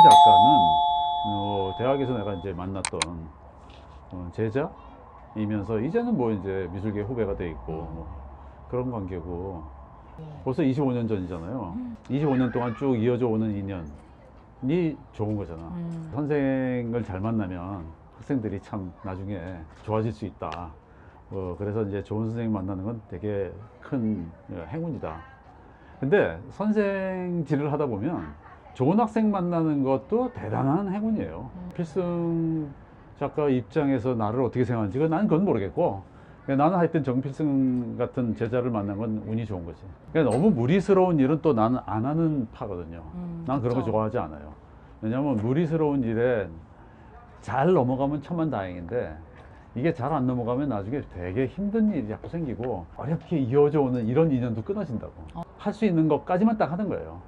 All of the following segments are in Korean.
작가는 대학에서 내가 이제 만났던 제자이면서 이제는 뭐 이제 미술계 후배가 돼 있고 뭐 그런 관계고 벌써 25년 전이잖아요. 25년 동안 쭉 이어져 오는 인연이 좋은 거잖아. 선생을 잘 만나면 학생들이 참 나중에 좋아질 수 있다. 그래서 이제 좋은 선생님 만나는 건 되게 큰 행운이다. 근데 선생질을 하다 보면 좋은 학생 만나는 것도 대단한 행운이에요. 필승 작가 입장에서 나를 어떻게 생각하는지 난 그건 모르겠고, 나는 하여튼 정필승 같은 제자를 만난 건 운이 좋은 거지. 그러니까 너무 무리스러운 일은 또 나는 안 하는 파거든요. 난 그런 거 좋아하지 않아요. 왜냐하면 무리스러운 일에 잘 넘어가면 천만다행인데 이게 잘 안 넘어가면 나중에 되게 힘든 일이 자꾸 생기고 어렵게 이어져 오는 이런 인연도 끊어진다고. 할 수 있는 것까지만 딱 하는 거예요.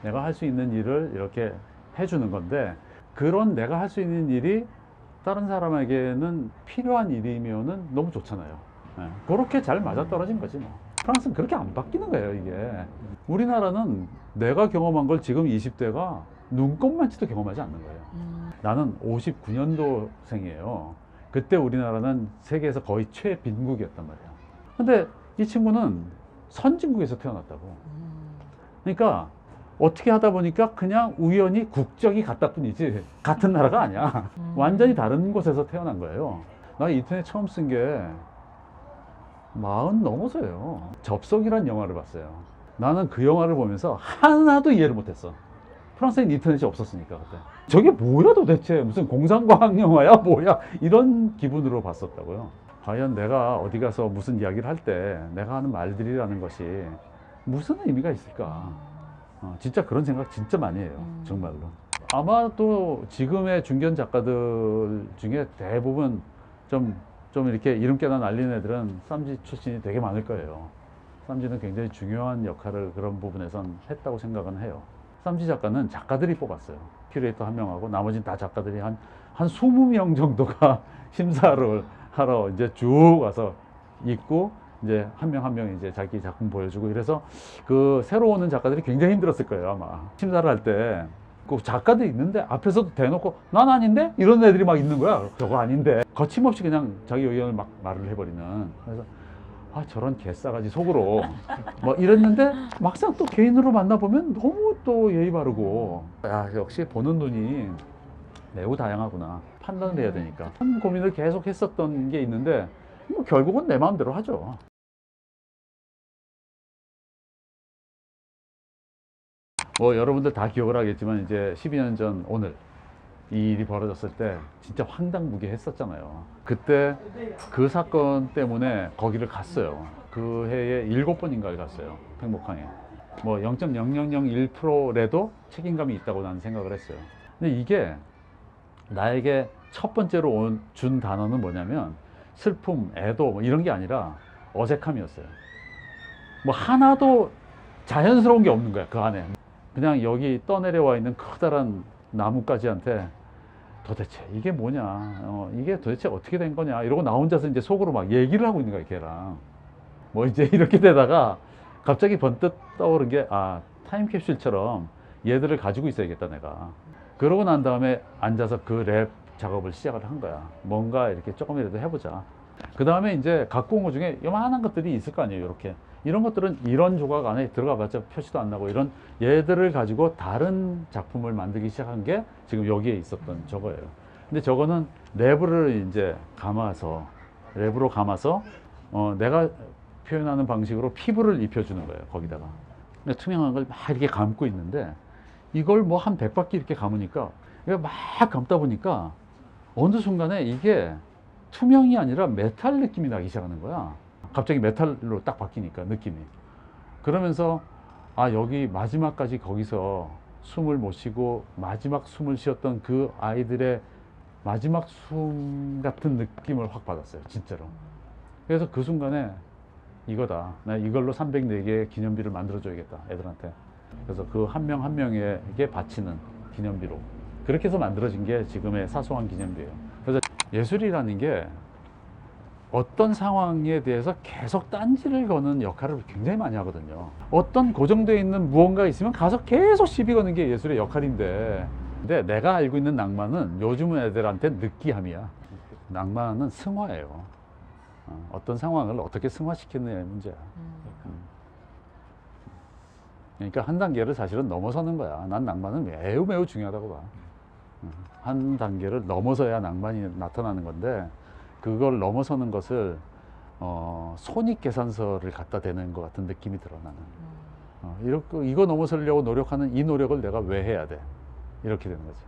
내가 할 수 있는 일을 이렇게 해주는 건데, 그런 내가 할 수 있는 일이 다른 사람에게는 필요한 일이면은 너무 좋잖아요. 그렇게 잘 맞아떨어진 거지 뭐. 프랑스는 그렇게 안 바뀌는 거예요, 이게. 우리나라는 내가 경험한 걸 지금 20대가 눈꼽만치도 경험하지 않는 거예요. 나는 59년도생이에요. 그때 우리나라는 세계에서 거의 최빈국이었단 말이야. 근데 이 친구는 선진국에서 태어났다고. 그러니까 어떻게 하다 보니까 그냥 우연히 국적이 같다 뿐이지 같은 나라가 아니야. 완전히 다른 곳에서 태어난 거예요. 나 인터넷 처음 쓴 게 40 넘어서요. 접속이란 영화를 봤어요. 나는 그 영화를 보면서 하나도 이해를 못했어. 프랑스엔 인터넷이 없었으니까 그때. 저게 뭐야 도대체, 무슨 공상과학 영화야 뭐야, 이런 기분으로 봤었다고요. 과연 내가 어디 가서 무슨 이야기를 할 때 내가 하는 말들이라는 것이 무슨 의미가 있을까. 진짜 그런 생각 진짜 많이 해요. 정말로. 아마도 지금의 중견 작가들 중에 대부분 좀 이렇게 이름 깨나 날린 애들은 쌈지 출신이 되게 많을 거예요. 쌈지는 굉장히 중요한 역할을 그런 부분에선 했다고 생각은 해요. 쌈지 작가는 작가들이 뽑았어요. 큐레이터 한 명하고 나머지는 다 작가들이 한 20명 정도가 심사를 하러 이제 쭉 와서 있고, 이제 한 명 한 명 이제 자기 작품 보여주고, 이래서 그 새로 오는 작가들이 굉장히 힘들었을 거예요, 아마. 심사를 할 때. 그 작가들이 있는데 앞에서도 대놓고 난 아닌데? 이런 애들이 막 있는 거야. 저거 아닌데. 거침없이 그냥 자기 의견을 막 말을 해버리는. 그래서 저런 개싸가지 속으로 뭐 이랬는데, 막상 또 개인으로 만나보면 너무 또 예의 바르고, 역시 보는 눈이 매우 다양하구나. 판단을 해야 되니까. 한 고민을 계속 했었던 게 있는데, 뭐 결국은 내 마음대로 하죠. 뭐 여러분들 다 기억을 하겠지만 이제 12년 전 오늘 이 일이 벌어졌을 때 진짜 황당무계했었잖아요. 그때 그 사건 때문에 거기를 갔어요. 그 해에 7번인가를 갔어요. 팽목항에. 뭐 0.0001%라도 책임감이 있다고 나는 생각을 했어요. 근데 이게 나에게 첫 번째로 준 단어는 뭐냐면 슬픔, 애도 뭐 이런 게 아니라 어색함이었어요. 뭐 하나도 자연스러운 게 없는 거야, 그 안에. 그냥 여기 떠내려와 있는 커다란 나뭇가지한테 도대체 이게 뭐냐, 이게 도대체 어떻게 된 거냐, 이러고 나 혼자서 이제 속으로 막 얘기를 하고 있는 거야, 걔랑. 뭐 이제 이렇게 되다가 갑자기 번뜩 떠오른 게, 타임캡슐처럼 얘들을 가지고 있어야겠다, 내가. 그러고 난 다음에 앉아서 그 랩 작업을 시작을 한 거야. 뭔가 이렇게 조금이라도 해보자. 그 다음에 이제 갖고 온 것 중에 요만한 것들이 있을 거 아니에요, 이렇게. 이런 것들은 이런 조각 안에 들어가 봤자 표시도 안 나고, 이런 얘들을 가지고 다른 작품을 만들기 시작한 게 지금 여기에 있었던 저거예요. 근데 저거는 랩으로 이제 감아서, 내가 표현하는 방식으로 피부를 입혀주는 거예요, 거기다가. 투명한 걸 막 이렇게 감고 있는데, 이걸 뭐 한 100바퀴 이렇게 감으니까, 이거 막 감다 보니까 어느 순간에 이게 투명이 아니라 메탈 느낌이 나기 시작하는 거야. 갑자기 메탈로 딱 바뀌니까 느낌이. 그러면서 여기 마지막까지 거기서 숨을 못 쉬고 마지막 숨을 쉬었던 그 아이들의 마지막 숨 같은 느낌을 확 받았어요, 진짜로. 그래서 그 순간에 이거다, 나 이걸로 304개의 기념비를 만들어줘야겠다, 애들한테. 그래서 그 한 명 한 명에게 바치는 기념비로 그렇게 해서 만들어진 게 지금의 사소한 기념비예요. 그래서 예술이라는 게 어떤 상황에 대해서 계속 딴지를 거는 역할을 굉장히 많이 하거든요. 어떤 고정되어 있는 무언가 있으면 가서 계속 시비 거는 게 예술의 역할인데, 근데 내가 알고 있는 낭만은 요즘 애들한테 느끼함이야. 낭만은 승화예요. 어떤 상황을 어떻게 승화시키느냐의 문제야. 그러니까 한 단계를 사실은 넘어서는 거야. 난 낭만은 매우 매우 중요하다고 봐. 한 단계를 넘어서야 낭만이 나타나는 건데, 그걸 넘어서는 것을 손익계산서를 갖다 대는 것 같은 느낌이 들어, 나는. 이거 넘어서려고 노력하는 이 노력을 내가 왜 해야 돼? 이렇게 되는 거지.